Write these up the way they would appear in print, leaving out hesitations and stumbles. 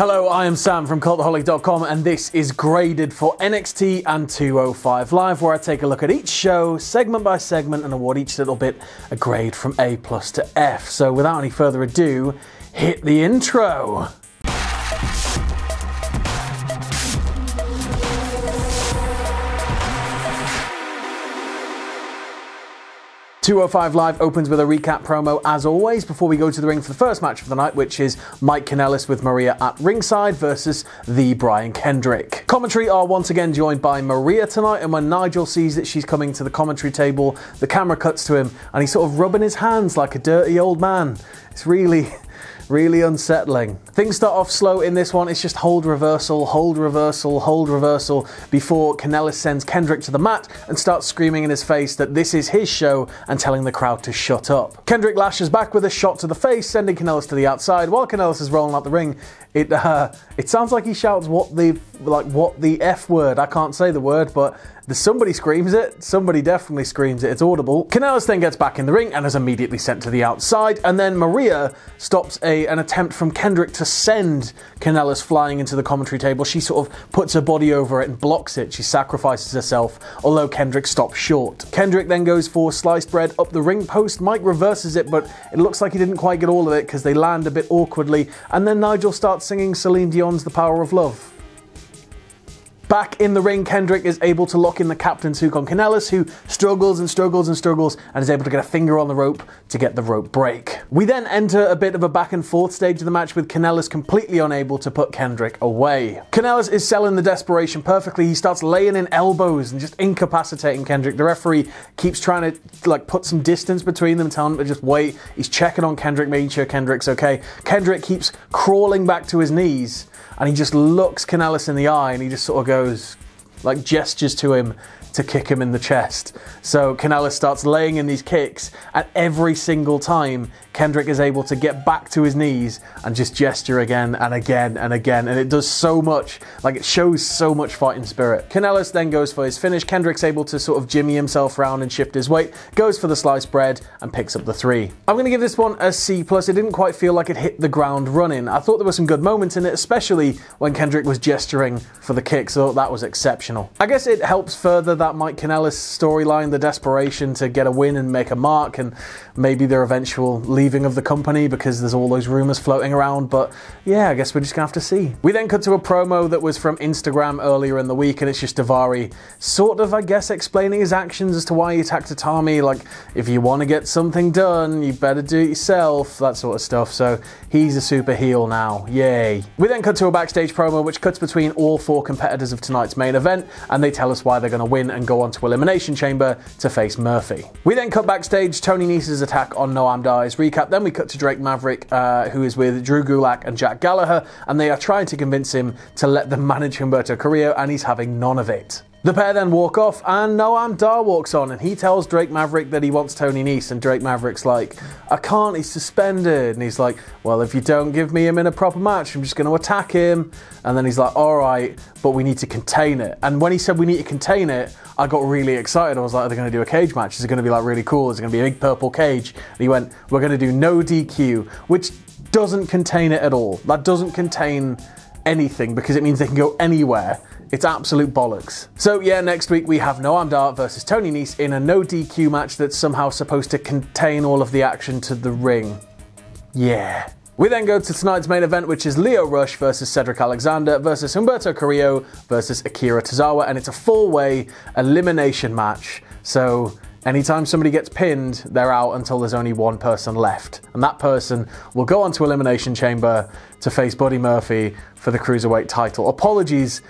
Hello, I am Sam from Cultaholic.com and this is Graded for NXT and 205 Live, where I take a look at each show, segment by segment, and award each little bit a grade from A+ to F. So without any further ado, hit the intro! 205 Live opens with a recap promo as always before we go to the ring for the first match of the night, which is Mike Kanellis with Maria at ringside versus the Brian Kendrick. Commentary are once again joined by Maria tonight, and when Nigel sees that she's coming to the commentary table, the camera cuts to him and he's sort of rubbing his hands like a dirty old man. It's really unsettling. Things start off slow in this one. It's just hold reversal, hold reversal, hold reversal before Kanellis sends Kendrick to the mat and starts screaming in his face that this is his show and telling the crowd to shut up. Kendrick lashes back with a shot to the face, sending Kanellis to the outside. While Kanellis is rolling out the ring, it sounds like he shouts what the F word. I can't say the word, but somebody screams it. Somebody definitely screams it. It's audible. Kanellis then gets back in the ring and is immediately sent to the outside, and then Maria stops an attempt from Kendrick to send Kanellis flying into the commentary table. She sort of puts her body over it and blocks it. She sacrifices herself, although Kendrick stops short. Kendrick then goes for sliced bread up the ring post. Mike reverses it, but it looks like he didn't quite get all of it because they land a bit awkwardly, and then Nigel starts singing Celine Dion's The Power of Love. Back in the ring, Kendrick is able to lock in the captain's hook on Kanellis, who struggles and struggles and struggles and is able to get a finger on the rope to get the rope break. We then enter a bit of a back and forth stage of the match with Kanellis completely unable to put Kendrick away. Kanellis is selling the desperation perfectly. He starts laying in elbows and just incapacitating Kendrick. The referee keeps trying to put some distance between them, telling him to just wait. He's checking on Kendrick, making sure Kendrick's okay. Kendrick keeps crawling back to his knees, and he just looks Kanellis in the eye and he just sort of goes, gestures to him to kick him in the chest. So Kanellis starts laying in these kicks, and every single time Kendrick is able to get back to his knees and just gesture again and again and again, and it does so much, it shows so much fighting spirit. Kanellis then goes for his finish. Kendrick's able to sort of jimmy himself around and shift his weight, goes for the sliced bread and picks up the 3. I'm going to give this one a C+. It didn't quite feel like it hit the ground running. I thought there were some good moments in it, especially when Kendrick was gesturing for the kick, so that was exceptional. I guess it helps further that Mike Kanellis storyline, the desperation to get a win and make a mark, and maybe their eventual leaving of the company because there's all those rumours floating around, but yeah, I guess we're just gonna have to see. We then cut to a promo that was from Instagram earlier in the week, and it's just Daivari sort of, I guess, explaining his actions as to why he attacked Atami, if you want to get something done, you better do it yourself, that sort of stuff. So he's a super heel now, yay. We then cut to a backstage promo which cuts between all 4 competitors of tonight's main event, and they tell us why they're gonna win and go on to Elimination Chamber to face Murphy. We then cut backstage, Tony Nese's attack on Noam Dar's recap. Then we cut to Drake Maverick, who is with Drew Gulak and Jack Gallagher, and they are trying to convince him to let them manage Humberto Carrillo, and he's having none of it. The pair then walk off, and Noam Dar walks on, and he tells Drake Maverick that he wants Tony Nese, and Drake Maverick's like, I can't, he's suspended. And he's like, well, if you don't give me him in a proper match, I'm just going to attack him. And then he's like, all right, but we need to contain it. And when he said we need to contain it, I got really excited. I was like, are they going to do a cage match? Is it going to be really cool? Is it going to be a big purple cage? And he went, we're going to do no DQ, which doesn't contain it at all. That doesn't contain anything because it means they can go anywhere. It's absolute bollocks. So yeah, next week we have Noam Dar versus Tony Nese in a no DQ match that's somehow supposed to contain all of the action to the ring. Yeah. We then go to tonight's main event, which is Lio Rush versus Cedric Alexander versus Humberto Carrillo versus Akira Tozawa, and it's a 4-way elimination match. So anytime somebody gets pinned, they're out until there's only one person left. And that person will go on to Elimination Chamber to face Buddy Murphy for the Cruiserweight title. Apologies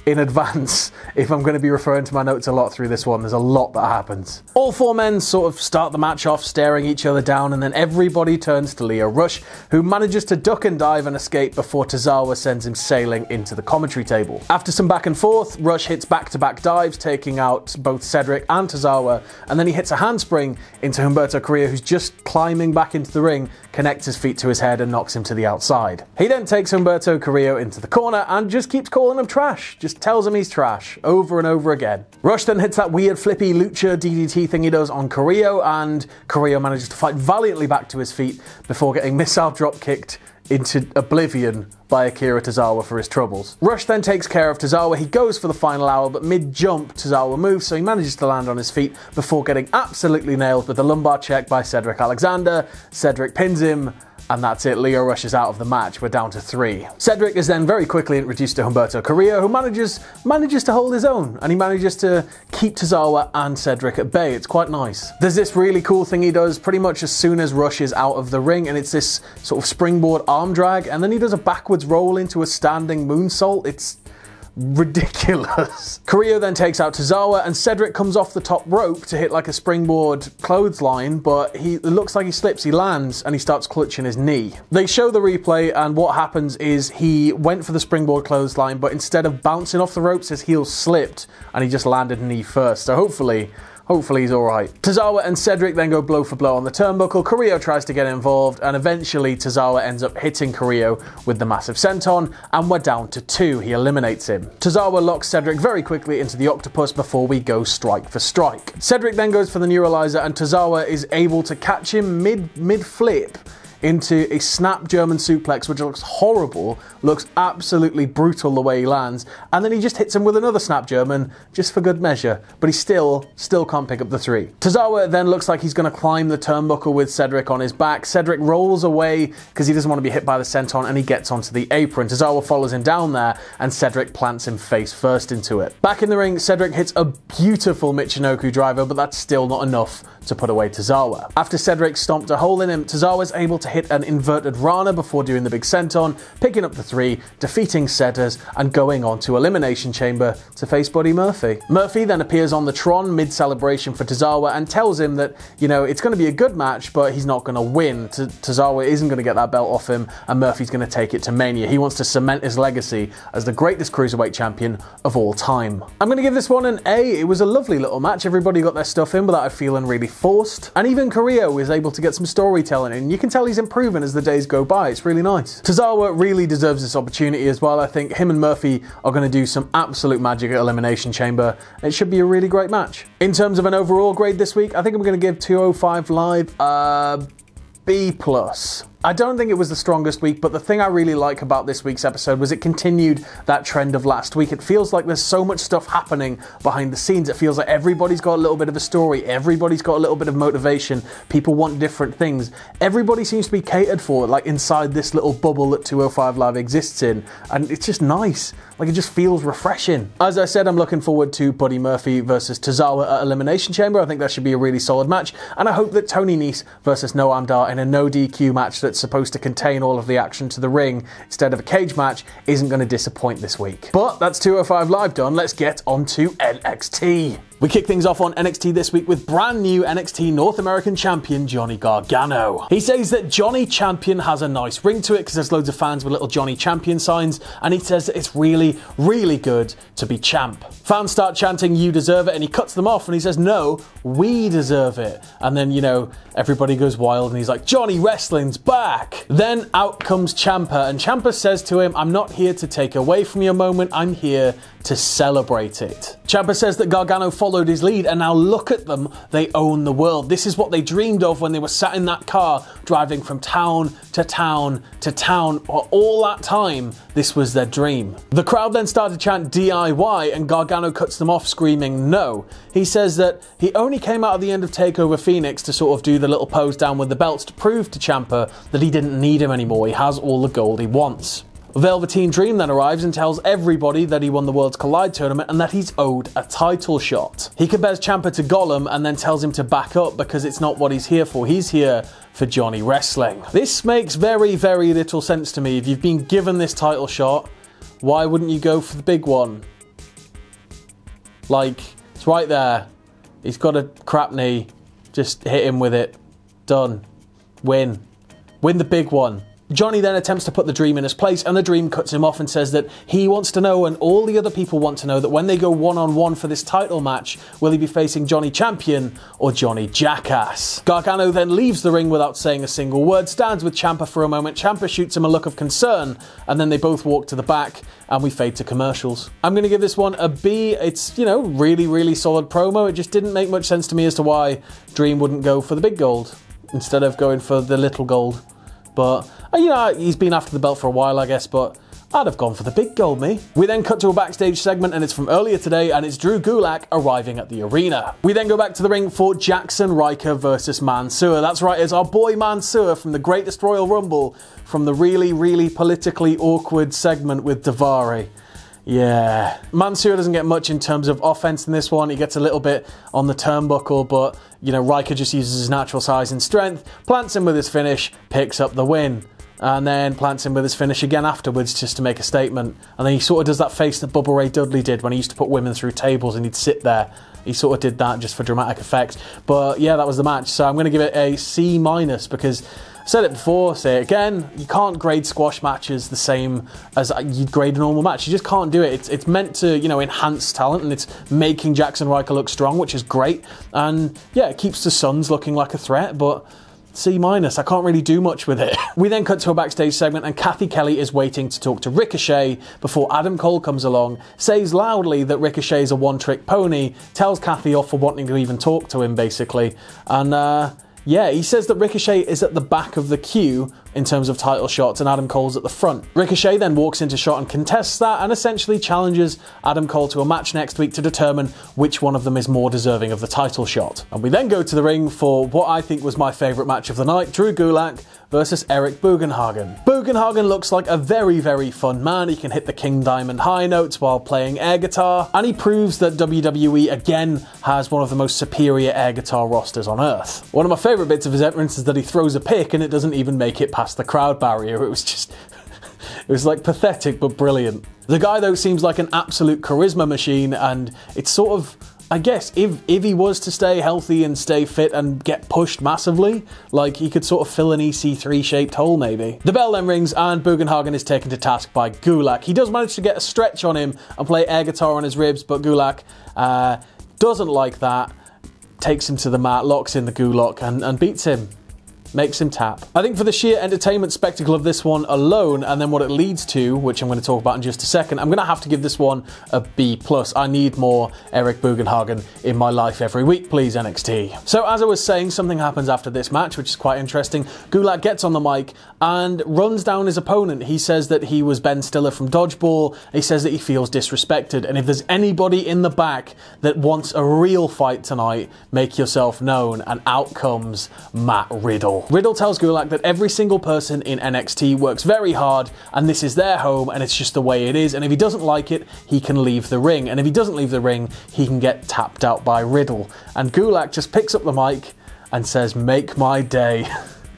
in advance if I'm going to be referring to my notes a lot through this one. There's a lot that happens. All 4 men sort of start the match off staring each other down, and then everybody turns to Lio Rush, who manages to duck and dive and escape before Tozawa sends him sailing into the commentary table. After some back and forth, Rush hits back-to-back dives, taking out both Cedric and Tozawa, and then he hits a handspring into Humberto Carrillo, who's just climbing back into the ring, connects his feet to his head and knocks him to the outside. He then takes Humberto Carrillo into the corner and just keeps calling him trash. Just just tells him he's trash over and over again. Rush then hits that weird flippy lucha DDT thing he does on Carrillo, and Carrillo manages to fight valiantly back to his feet before getting missile drop kicked into oblivion by Akira Tozawa for his troubles. Rush then takes care of Tozawa. He goes for the final hour, but mid-jump Tozawa moves, so he manages to land on his feet before getting absolutely nailed with the lumbar check by Cedric Alexander. Cedric pins him, and that's it. Lio Rush is out of the match. We're down to 3. Cedric is then very quickly introduced to Humberto Carrillo, who manages to hold his own, and he manages to keep Tozawa and Cedric at bay. It's quite nice. There's this really cool thing he does pretty much as soon as Rush is out of the ring, and it's this sort of springboard arm drag, and then he does a backwards roll into a standing moonsault. It's ridiculous. Carrillo then takes out Tozawa, and Cedric comes off the top rope to hit like a springboard clothesline, but it looks like he slips, he lands, and he starts clutching his knee. They show the replay, and what happens is he went for the springboard clothesline, but instead of bouncing off the ropes, his heel slipped, and he just landed knee first. So hopefully he's alright. Tozawa and Cedric then go blow for blow on the turnbuckle. Carrillo tries to get involved, and eventually Tozawa ends up hitting Carrillo with the massive senton, and we're down to 2. He eliminates him. Tozawa locks Cedric very quickly into the octopus before we go strike for strike. Cedric then goes for the neuralizer, and Tozawa is able to catch him mid-flip into a snap German suplex, which looks horrible, looks absolutely brutal the way he lands, and then he just hits him with another snap German, just for good measure, but he still can't pick up the 3. Tozawa then looks like he's going to climb the turnbuckle with Cedric on his back. Cedric rolls away because he doesn't want to be hit by the senton, and he gets onto the apron. Tozawa follows him down there, and Cedric plants him face first into it. Back in the ring, Cedric hits a beautiful Michinoku driver, but that's still not enough to put away Tozawa. After Cedric stomped a hole in him, Tozawa's able to hit an inverted Rana before doing the big senton, picking up the 3, defeating Cedars, and going on to Elimination Chamber to face Buddy Murphy. Murphy then appears on the Tron mid-celebration for Tozawa and tells him that, it's going to be a good match, but he's not going to win. Tozawa isn't going to get that belt off him, and Murphy's going to take it to Mania. He wants to cement his legacy as the greatest cruiserweight champion of all time. I'm going to give this one an A. It was a lovely little match. Everybody got their stuff in without it feeling really forced, and even Carrillo is able to get some storytelling in. You can tell he's improving as the days go by. It's really nice. Tozawa really deserves this opportunity as well. I think him and Murphy are going to do some absolute magic at Elimination Chamber. It should be a really great match. In terms of an overall grade this week, I think I'm going to give 205 Live a B+. I don't think it was the strongest week, but the thing I really like about this week's episode was it continued that trend of last week. It feels like there's so much stuff happening behind the scenes. It feels like everybody's got a little bit of a story. Everybody's got a little bit of motivation. People want different things. Everybody seems to be catered for, like inside this little bubble that 205 Live exists in. And it's just nice. Like, it just feels refreshing. As I said, I'm looking forward to Buddy Murphy versus Tozawa at Elimination Chamber. I think that should be a really solid match. And I hope that Tony Nese versus Noam Dar in a no DQ match that's supposed to contain all of the action to the ring instead of a cage match isn't going to disappoint this week. But that's 205 Live done. Let's get on to NXT. We kick things off on NXT this week with brand new NXT North American champion Johnny Gargano. He says that Johnny Champion has a nice ring to it because there's loads of fans with little Johnny Champion signs, and he says that it's really, really good to be champ. Fans start chanting, "You deserve it," and he cuts them off and he says, "No, we deserve it." And then, everybody goes wild and he's like, "Johnny Wrestling's back." Then out comes Ciampa, and Ciampa says to him, "I'm not here to take away from your moment, I'm here to celebrate it." Ciampa says that Gargano followed his lead, and now look at them, they own the world. This is what they dreamed of when they were sat in that car driving from town to town to town. All that time, this was their dream. The crowd then started to chant DIY, and Gargano cuts them off screaming no. He says that he only came out at the end of TakeOver Phoenix to sort of do the little pose down with the belts to prove to Ciampa that he didn't need him anymore. He has all the gold he wants. Velveteen Dream then arrives and tells everybody that he won the Worlds Collide tournament and that he's owed a title shot. He compares Ciampa to Gollum and then tells him to back up because it's not what he's here for. He's here for Johnny Wrestling. This makes very, very little sense to me. If you've been given this title shot, why wouldn't you go for the big one? Like, it's right there. He's got a crap knee. Just hit him with it. Done. Win. Win the big one. Johnny then attempts to put the Dream in his place, and the Dream cuts him off and says that he wants to know, and all the other people want to know, that when they go one-on-one for this title match, will he be facing Johnny Champion or Johnny Jackass? Gargano then leaves the ring without saying a single word, stands with Ciampa for a moment, Ciampa shoots him a look of concern, and then they both walk to the back, and we fade to commercials. I'm going to give this one a B. It's, you know, really, really solid promo. It just didn't make much sense to me as to why Dream wouldn't go for the big gold instead of going for the little gold. But, you know, he's been after the belt for a while, I guess, but I'd have gone for the big gold, me. We then cut to a backstage segment, and it's from earlier today, and it's Drew Gulak arriving at the arena. We then go back to the ring for Jaxson, Ryker versus Monsoor. That's right, it's our boy Monsoor from the Greatest Royal Rumble, from the really, really politically awkward segment with Daivari. Yeah. Monsoor doesn't get much in terms of offense in this one. He gets a little bit on the turnbuckle, but, you know, Ryker just uses his natural size and strength, plants him with his finish, picks up the win, and then plants him with his finish again afterwards just to make a statement. And then he sort of does that face that Bubba Ray Dudley did when he used to put women through tables and he'd sit there. He sort of did that just for dramatic effect. But yeah, that was the match. So I'm going to give it a C- because I said it before, say it again, you can't grade squash matches the same as you'd grade a normal match. You just can't do it. It's meant to, you know, enhance talent, and it's making Jaxson Ryker look strong, which is great. And yeah, it keeps the Suns looking like a threat, but C-. I can't really do much with it. We then cut to a backstage segment, and Kathy Kelly is waiting to talk to Ricochet before Adam Cole comes along, says loudly that Ricochet is a one-trick pony, tells Kathy off for wanting to even talk to him, basically. And yeah, he says that Ricochet is at the back of the queue in terms of title shots, and Adam Cole's at the front. Ricochet then walks into shot and contests that, and essentially challenges Adam Cole to a match next week to determine which one of them is more deserving of the title shot. And we then go to the ring for what I think was my favourite match of the night, Drew Gulak versus Eric Bugenhagen. Bugenhagen looks like a very, very fun man. He can hit the King Diamond high notes while playing air guitar, and he proves that WWE again has one of the most superior air guitar rosters on earth. One of my favourite bits of his entrance is that he throws a pick and it doesn't even make it past the crowd barrier. It was just, it was like pathetic but brilliant. The guy though seems like an absolute charisma machine, and it's sort of, I guess, if he was to stay healthy and stay fit and get pushed massively, like he could sort of fill an EC3 shaped hole maybe. The bell then rings and Bugenhagen is taken to task by Gulak. He does manage to get a stretch on him and play air guitar on his ribs, but Gulak doesn't like that, takes him to the mat, locks in the Gulak and beats him. Makes him tap. I think for the sheer entertainment spectacle of this one alone, and then what it leads to, which I'm going to talk about in just a second, I'm going to have to give this one a B+. I need more Eric Bugenhagen in my life every week, please, NXT. So as I was saying, something happens after this match, which is quite interesting. Gulak gets on the mic and runs down his opponent. He says that he was Ben Stiller from Dodgeball. He says that he feels disrespected, and if there's anybody in the back that wants a real fight tonight, make yourself known, and out comes Matt Riddle. Riddle tells Gulak that every single person in NXT works very hard, and this is their home, and it's just the way it is, and if he doesn't like it, he can leave the ring, and if he doesn't leave the ring, he can get tapped out by Riddle. And Gulak just picks up the mic and says, "Make my day."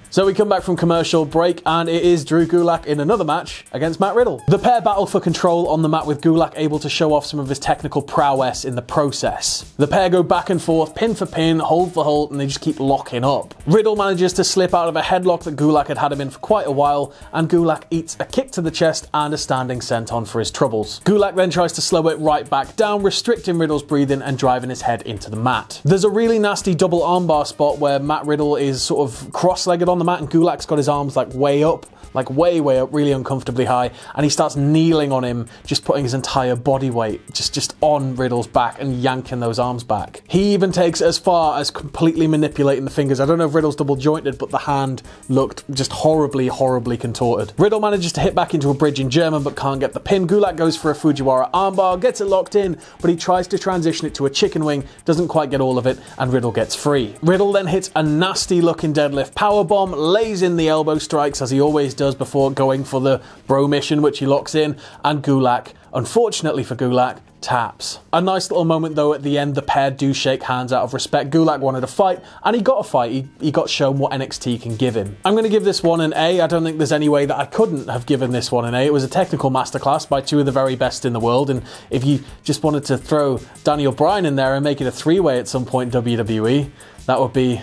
So we come back from commercial break, and it is Drew Gulak in another match against Matt Riddle. The pair battle for control on the mat, with Gulak able to show off some of his technical prowess in the process. The pair go back and forth, pin for pin, hold for hold, and they just keep locking up. Riddle manages to slip out of a headlock that Gulak had him in for quite a while, and Gulak eats a kick to the chest and a standing senton for his troubles. Gulak then tries to slow it right back down, restricting Riddle's breathing and driving his head into the mat. There's a really nasty double armbar spot where Matt Riddle is sort of cross-legged on the mat, and Gulak's got his arms like way up, like way up, really uncomfortably high, and he starts kneeling on him, just putting his entire body weight just on Riddle's back and yanking those arms back. He even takes it as far as completely manipulating the fingers. I don't know if Riddle's double jointed, but the hand looked just horribly contorted. Riddle manages to hit back into a bridge in German, but can't get the pin. Gulak goes for a Fujiwara armbar, gets it locked in, but he tries to transition it to a chicken wing, doesn't quite get all of it, and Riddle gets free. Riddle then hits a nasty looking deadlift powerbomb, lays in the elbow strikes as he always does before going for the bro mission, which he locks in, and Gulak, unfortunately for Gulak, taps. A nice little moment though at the end. The pair do shake hands out of respect. Gulak wanted a fight, and he got a fight. He got shown what NXT can give him. I'm going to give this one an A. I don't think there's any way that I couldn't have given this one an A. It was a technical masterclass by two of the very best in the world, and if you just wanted to throw Daniel Bryan in there and make it a three-way at some point in WWE, that would be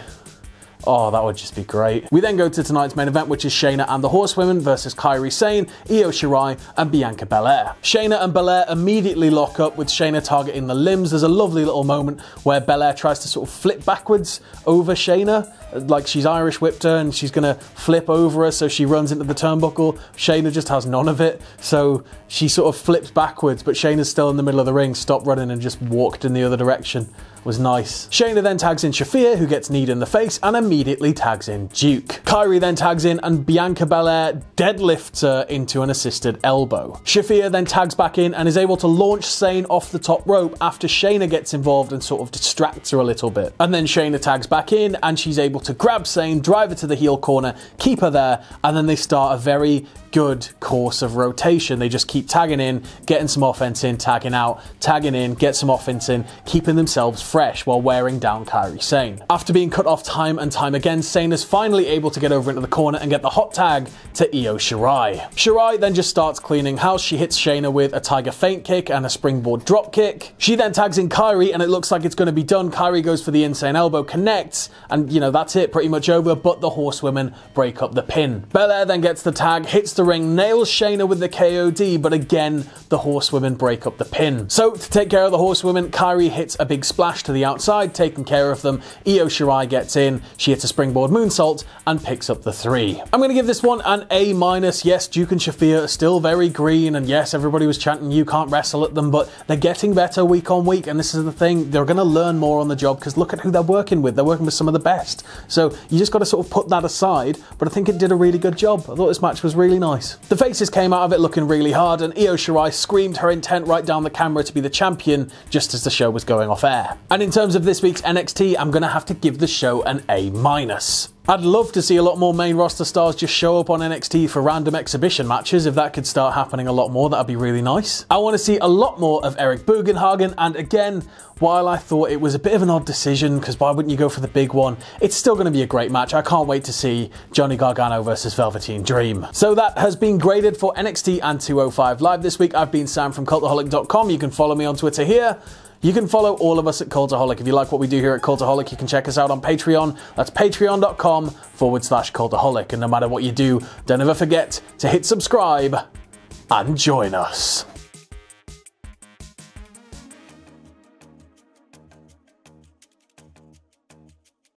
Oh, that would just be great. We then go to tonight's main event, which is Shayna and the Horsewomen versus Kairi Sane, Io Shirai, and Bianca Belair. Shayna and Belair immediately lock up, with Shayna targeting the limbs. There's a lovely little moment where Belair tries to sort of flip backwards over Shayna, like she's Irish whipped her and she's gonna flip over her, so she runs into the turnbuckle. Shayna just has none of it, so she sort of flips backwards, but Shayna's still in the middle of the ring, stopped running and just walked in the other direction. Was nice. Shayna then tags in Shafir, who gets kneed in the face, and immediately tags in Duke. Kairi then tags in, and Bianca Belair deadlifts her into an assisted elbow. Shafir then tags back in and is able to launch Sane off the top rope after Shayna gets involved and sort of distracts her a little bit. And then Shayna tags back in, and she's able to grab Sane, drive her to the heel corner, keep her there, and then they start a very good course of rotation. They just keep tagging in, getting some offense in, tagging out, tagging in, get some offense in, keeping themselves fresh while wearing down Kairi Sane. After being cut off time and time again, Sane is finally able to get over into the corner and get the hot tag to Io Shirai. Shirai then just starts cleaning house. She hits Shayna with a tiger feint kick and a springboard drop kick. She then tags in Kairi, and it looks like it's going to be done. Kairi goes for the insane elbow, connects, and you know, that's it, pretty much over, but the Horsewomen break up the pin. Belair then gets the tag, hits the ring, nails Shayna with the KOD, but again, the Horsewomen break up the pin. So to take care of the Horsewomen, Kairi hits a big splash to the outside, taking care of them. Io Shirai gets in, she hits a springboard moonsault and picks up the 3. I'm going to give this one an A-. Yes, Duke and Shafir are still very green, and yes, everybody was chanting you can't wrestle at them, but they're getting better week on week, and this is the thing, they're going to learn more on the job, because look at who they're working with. They're working with some of the best. So you just got to sort of put that aside, but I think it did a really good job. I thought this match was really nice. The faces came out of it looking really hard, and Io Shirai screamed her intent right down the camera to be the champion just as the show was going off air. And in terms of this week's NXT, I'm going to have to give the show an A-. I'd love to see a lot more main roster stars just show up on NXT for random exhibition matches. If that could start happening a lot more, that'd be really nice. I want to see a lot more of Eric Bugenhagen, and again, while I thought it was a bit of an odd decision, because why wouldn't you go for the big one, it's still going to be a great match. I can't wait to see Johnny Gargano versus Velveteen Dream. So that has been graded for NXT and 205 Live this week. I've been Sam from Cultaholic.com. You can follow me on Twitter here. You can follow all of us at Cultaholic. If you like what we do here at Cultaholic, you can check us out on Patreon. That's patreon.com/Cultaholic. And no matter what you do, don't ever forget to hit subscribe and join us.